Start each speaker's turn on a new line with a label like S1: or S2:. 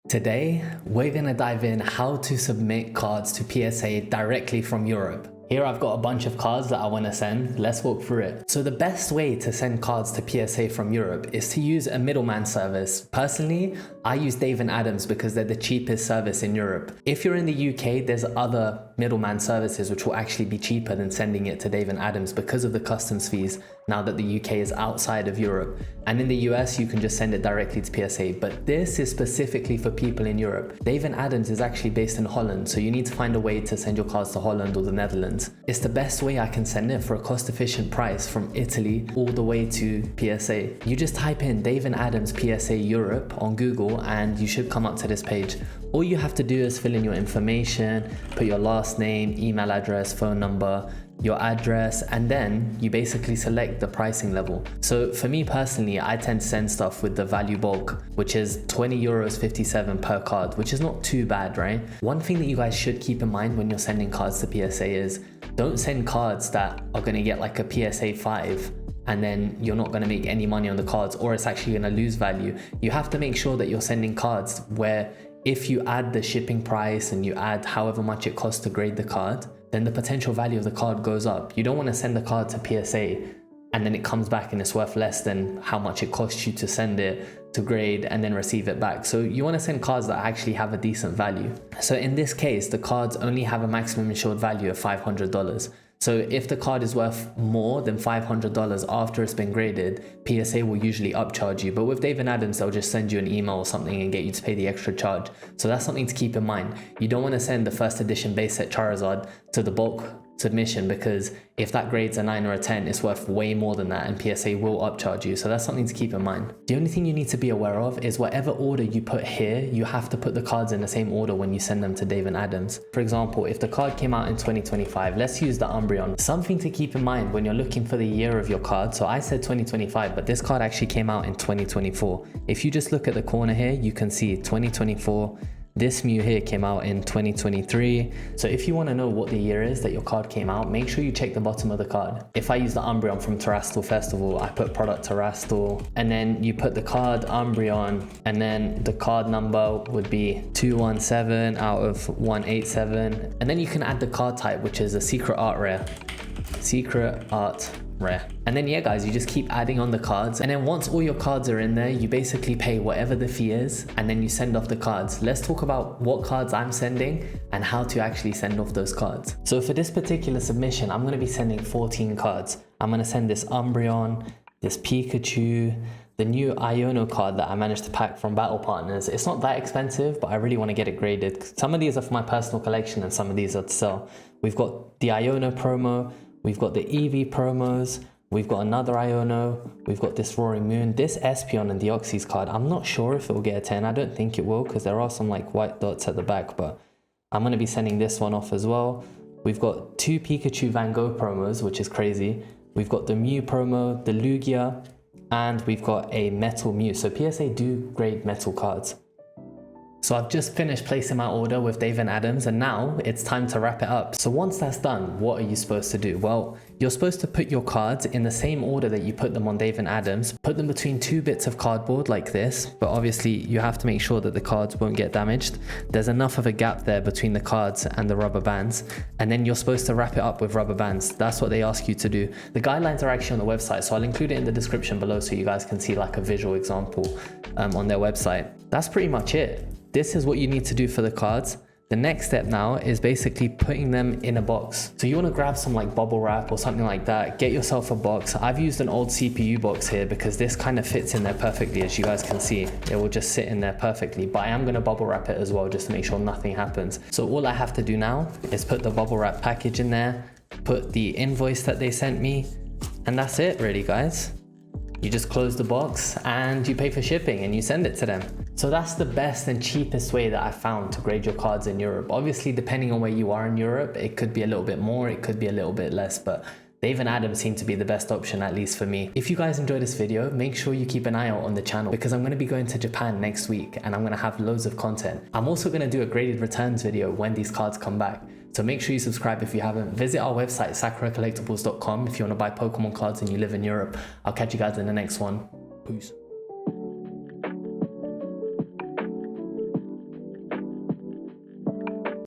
S1: Today, we're gonna dive in how to submit cards to PSA directly from Europe. Here I've got a bunch of cards that I want to send. Let's walk through it. So the best way to send cards to PSA from Europe is to use a middleman service. Personally, I use Dave & Adams because they're the cheapest service in Europe. If you're in the UK, there's other middleman services which will actually be cheaper than sending it to Dave & Adams because of the customs fees now that the UK is outside of Europe. And in the US, you can just send it directly to PSA, but this is specifically for people in Europe. Dave & Adams is actually based in Holland, so you need to find a way to send your cards to Holland or the Netherlands. It's the best way I can send it for a cost-efficient price from Italy all the way to PSA. You just type in Dave & Adams PSA Europe on Google and you should come up to this page. All you have to do is fill in your information, put your last name, email address, phone number, your address, and then you basically select the pricing level. So for me personally, I tend to send stuff with the value bulk, which is €20.57 per card, which is not too bad, right? One thing that you guys should keep in mind when you're sending cards to PSA is don't send cards that are gonna get like a PSA 5 and then you're not gonna make any money on the cards, or it's actually gonna lose value. You have to make sure that you're sending cards where if you add the shipping price and you add however much it costs to grade the card, then the potential value of the card goes up. You don't want to send the card to PSA and then it comes back and it's worth less than how much it costs you to send it to grade and then receive it back. So you want to send cards that actually have a decent value. So in this case, the cards only have a maximum insured value of $500. So if the card is worth more than $500 after it's been graded, PSA will usually upcharge you. But with Dave & Adams, they'll just send you an email or something and get you to pay the extra charge. So that's something to keep in mind. You don't want to send the first edition base set Charizard to the bulk submission, because if that grades a 9 or a 10, it's worth way more than that and PSA will upcharge you. So that's something to keep in mind. The only thing you need to be aware of is whatever order you put here, you have to put the cards in the same order when you send them to Dave & Adams. For example, if the card came out in 2025, let's use the Umbreon. Something to keep in mind when you're looking for the year of your card. So I said 2025, but this card actually came out in 2024. If you just look at the corner here, you can see 2024. This Mew here came out in 2023. So if you want to know what the year is that your card came out, make sure you check the bottom of the card. If I use the Umbreon from Terastal Festival, I put product Terastal, and then you put the card Umbreon, and then the card number would be 217 out of 187. And then you can add the card type, which is a secret art rare. Secret art rare. And then yeah guys, you just keep adding on the cards, and then once all your cards are in there, you basically pay whatever the fee is and then you send off the cards. Let's talk about what cards I'm sending and how to actually send off those cards. So for this particular submission, I'm going to be sending 14 cards. I'm going to send this Umbreon, this Pikachu, the new Iono card that I managed to pack from Battle Partners. It's not that expensive, but I really want to get it graded. Some of these are for my personal collection and some of these are to sell. We've got the Iono promo, we've got the Eevee promos, we've got another Iono, we've got this Roaring Moon, this Espeon and Deoxys card. I'm not sure if it will get a 10. I don't think it will because there are some like white dots at the back, but I'm going to be sending this one off as well. We've got 2 Pikachu Van Gogh promos, which is crazy. We've got the Mew promo, the Lugia, and we've got a Metal Mew. So PSA do grade metal cards. So I've just finished placing my order with Dave & Adams, and now it's time to wrap it up. So once that's done, what are you supposed to do? Well, you're supposed to put your cards in the same order that you put them on Dave & Adams. Put them between 2 bits of cardboard like this, but obviously you have to make sure that the cards won't get damaged. There's enough of a gap there between the cards and the rubber bands, and then you're supposed to wrap it up with rubber bands. That's what they ask you to do. The guidelines are actually on the website, so I'll include it in the description below so you guys can see like a visual example on their website. That's pretty much it. This is what you need to do for the cards. The next step now is basically putting them in a box. So you want to grab some like bubble wrap or something like that. Get yourself a box. I've used an old CPU box here because this kind of fits in there perfectly, as you guys can see. It will just sit in there perfectly, but I am going to bubble wrap it as well just to make sure nothing happens. So all I have to do now is put the bubble wrap package in there, put the invoice that they sent me, and that's it really, guys. You just close the box and you pay for shipping and you send it to them. So that's the best and cheapest way that I found to grade your cards in Europe. Obviously, depending on where you are in Europe, it could be a little bit more, it could be a little bit less, but Dave & Adams seem to be the best option, at least for me. If you guys enjoyed this video, make sure you keep an eye out on the channel because I'm going to be going to Japan next week and I'm going to have loads of content. I'm also going to do a graded returns video when these cards come back. So make sure you subscribe if you haven't. Visit our website, sakuracollectibles.com, if you want to buy Pokemon cards and you live in Europe. I'll catch you guys in the next one. Peace.